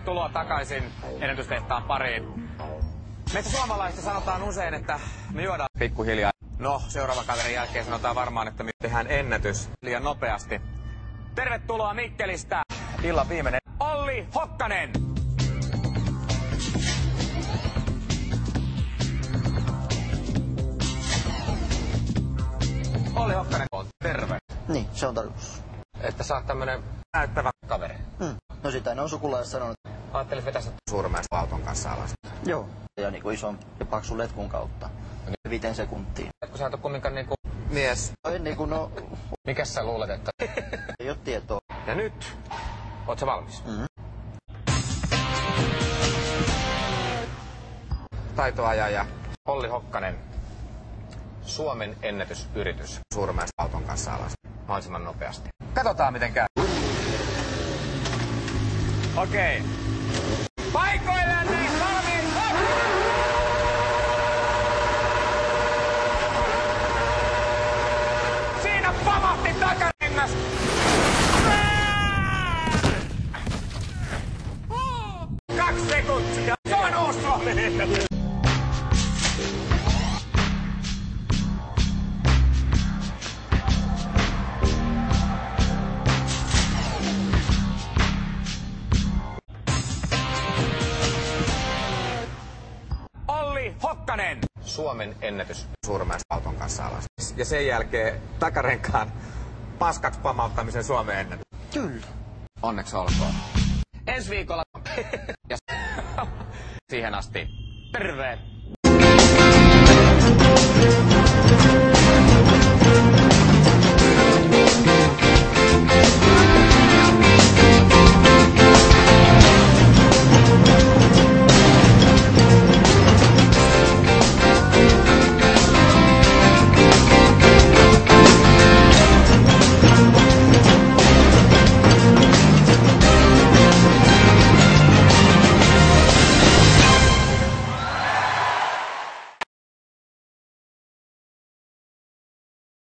Tervetuloa takaisin ennätystehtaan pariin. Meistä suomalaisista sanotaan usein, että me juodaan pikkuhiljaa. No, seuraavan kaverin jälkeen sanotaan varmaan, että me tehdään ennätys liian nopeasti. Tervetuloa Mikkelistä! Illan viimeinen Olli Hokkanen! Olli Hokkanen on terve. Niin, se on tarkoitus. Että sä oot tämmönen näyttävä kaveri. No sitä ne on sukulaiset sanonut. Ajattelis vetästä Suurmäestä auton kanssa alas. Joo. Ja niinku ison ja paksun letkun kautta. 5 sekuntiin. Kun sä et oo kumminkaan niinku mies. Ei niinku no... Mikäs sä luulet, että... Ei oo tietoa. Ja nyt? Oot sä valmis? Taitoajaja Olli Hokkanen. Suomen ennätysyritys. Suurmäestä auton kanssa alas. Mahdollisimman nopeasti. Katsotaan miten käy. Okei. Paikoillenne! Valmiin! Siinä pamahti takarengas! 2 sekuntia! Se on uusi Suomen ennätys! Olli Hokkanen! Suomen ennätys Suurmäestä auton kanssa alas. Ja sen jälkeen takarenkaan paskaksi pamauttamisen Suomen ennätys. Kyllä. Onneksi olkoon. Ensi viikolla. Ja siihen asti. Terve!